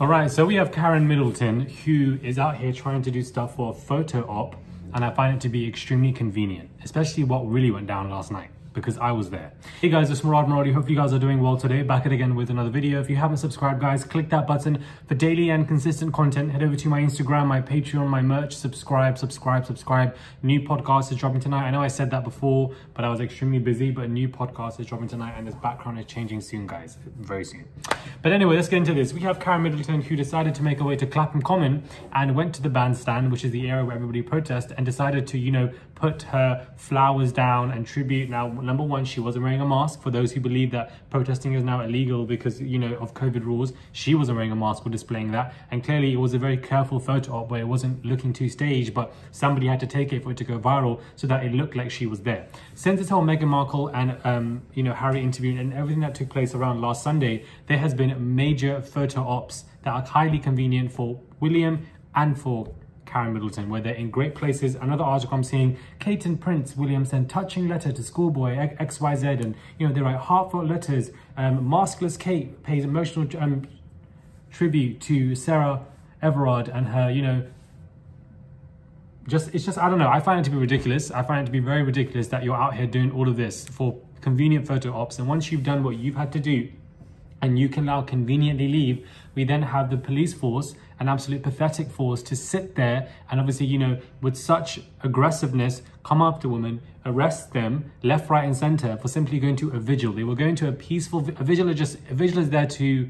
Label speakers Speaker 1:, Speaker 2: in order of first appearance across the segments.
Speaker 1: All right, so we have Karen Middleton, who is out here trying to do stuff for a photo op, and I find it to be extremely convenient, especially what really went down last night, because I was there. Hey guys, it's Murad Maradi. Hope you guys are doing well today. Back at again with another video. If you haven't subscribed, guys, click that button for daily and consistent content. Head over to my Instagram, my Patreon, my merch. Subscribe. New podcast is dropping tonight. I know I said that before, but I was extremely busy. But a new podcast is dropping tonight, and this background is changing soon, guys. Very soon. But anyway, let's get into this. We have Karen Middleton, who decided to make her way to Clapham Common and went to the bandstand, which is the area where everybody protests, and decided to, you know, put her flowers down and tribute. Now, number one, she wasn't wearing a mask. For those who believe that protesting is now illegal because, you know, of COVID rules, she wasn't wearing a mask or displaying that. And clearly it was a very careful photo op where it wasn't looking too staged, but somebody had to take it for it to go viral so that it looked like she was there. Since this whole Meghan Markle and, you know, Harry interview and everything that took place around last Sunday, there has been major photo ops that are highly convenient for William and for Karen Middleton, where they're in great places. Another article I'm seeing, Kate and Prince William sent touching letter to schoolboy XYZ, and you know, they write heartfelt letters. Maskless Kate pays emotional tribute to Sarah Everard and her, you know, it's just, I don't know, I find it to be ridiculous. I find it to be very ridiculous that you're out here doing all of this for convenient photo ops, and once you've done what you've had to do and you can now conveniently leave, we then have the police force, an absolute pathetic force, to sit there and obviously, you know, with such aggressiveness, come after women, arrest them left, right and center for simply going to a vigil. They were going to a peaceful, a vigil is there to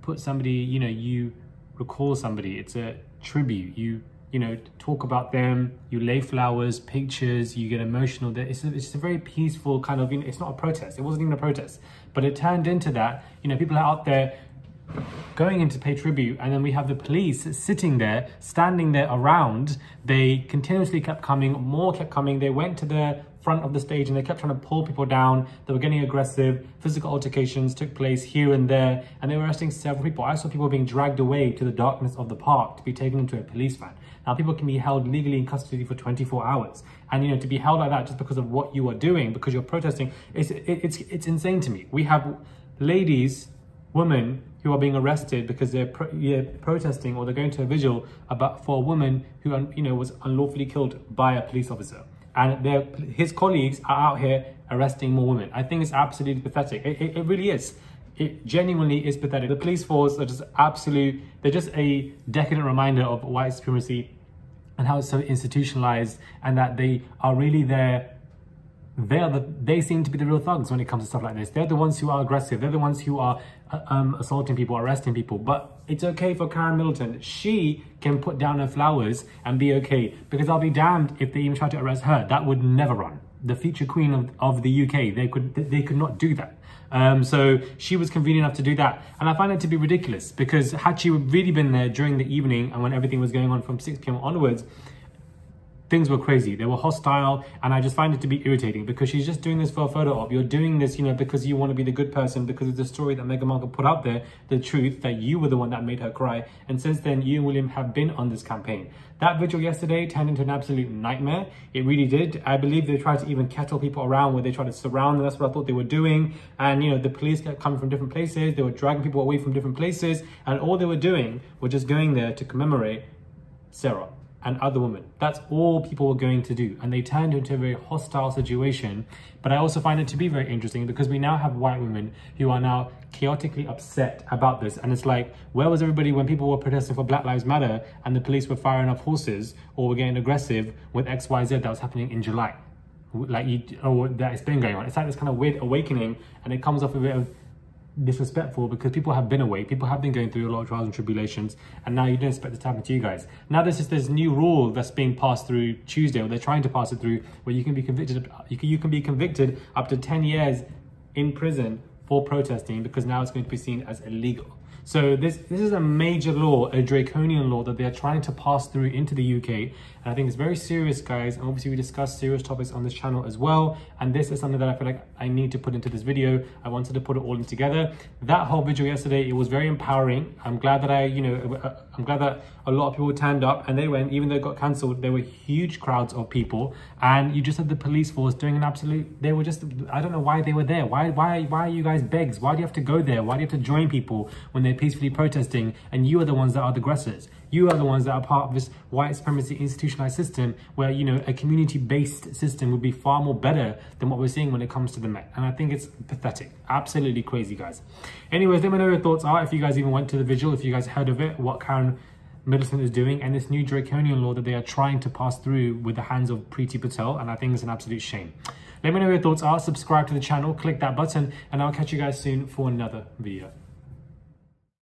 Speaker 1: put somebody, you know, you recall somebody. It's a tribute. You know, talk about them, you lay flowers, pictures, you get emotional. It's a very peaceful kind of, you know, it's not a protest. It wasn't even a protest, but it turned into that. You know, people are out there going in to pay tribute, and then we have the police sitting there, standing there around. They continuously kept coming, more kept coming. They went to the front of the stage and they kept trying to pull people down. They were getting aggressive. Physical altercations took place here and there, and they were arresting several people. I saw people being dragged away to the darkness of the park to be taken into a police van. Now, people can be held legally in custody for 24 hours. And, you know, to be held like that just because of what you are doing, because you're protesting, it's insane to me. We have ladies, women who are being arrested because they're protesting, or they're going to a vigil for a woman who, you know, was unlawfully killed by a police officer. And his colleagues are out here arresting more women. I think it's absolutely pathetic. It really is. It genuinely is pathetic. The police force are just they're just a decadent reminder of white supremacy and how it's so institutionalized, and that they are really there. They seem to be the real thugs when it comes to stuff like this. They're the ones who are aggressive. They're the ones who are assaulting people, arresting people. But it's okay for Karen Middleton. She can put down her flowers and be okay, because I'll be damned if they even try to arrest her. That would never run. The future queen of the UK, they could not do that. So she was convenient enough to do that. And I find it to be ridiculous, because had she really been there during the evening and when everything was going on from 6 p.m. onwards, things were crazy. They were hostile, and I just find it to be irritating, because she's just doing this for a photo op. You're doing this, you know, because you want to be the good person, because of the story that Meghan Markle put out there, the truth that you were the one that made her cry. And since then, you and William have been on this campaign. That vigil yesterday turned into an absolute nightmare. It really did. I believe they tried to even kettle people around, where they tried to surround them. That's what I thought they were doing. And, you know, the police kept coming from different places. They were dragging people away from different places. And all they were doing was just going there to commemorate Sarah and other women. That's all people were going to do. And they turned into a very hostile situation. But I also find it to be very interesting, because we now have white women who are now chaotically upset about this. And it's like, where was everybody when people were protesting for Black Lives Matter and the police were firing off horses or were getting aggressive with XYZ that was happening in July? Like, that it's been going on. It's like this kind of weird awakening, and it comes off a bit of disrespectful, because people have been away, people have been going through a lot of trials and tribulations, and now you don't expect this to happen to you guys. Now there's just this new rule that's being passed through Tuesday, or they're trying to pass it through, where you can be convicted, you can be convicted up to 10 years in prison for protesting, because now it's going to be seen as illegal. So this is a major law, a draconian law that they are trying to pass through into the UK. And I think it's very serious, guys. And obviously we discuss serious topics on this channel as well. And this is something that I feel like I need to put into this video. I wanted to put it all in together. That whole video yesterday, it was very empowering. I'm glad that I'm glad that a lot of people turned up, and they went, even though it got cancelled, there were huge crowds of people. And you just had the police force doing an absolute, they were just, I don't know why they were there. Why are you guys begs? Why do you have to go there? Why do you have to join people when they're peacefully protesting, and you are the ones that are the aggressors. You are the ones that are part of this white supremacy institutionalized system where, you know, a community-based system would be far more better than what we're seeing when it comes to the Met. And I think it's pathetic. Absolutely crazy, guys. Anyways, let me know what your thoughts are. If you guys even went to the vigil, if you guys heard of it, what Karen Middleton is doing, and this new draconian law that they are trying to pass through with the hands of Preeti Patel, and I think it's an absolute shame. Let me know what your thoughts are. Subscribe to the channel, click that button, and I'll catch you guys soon for another video.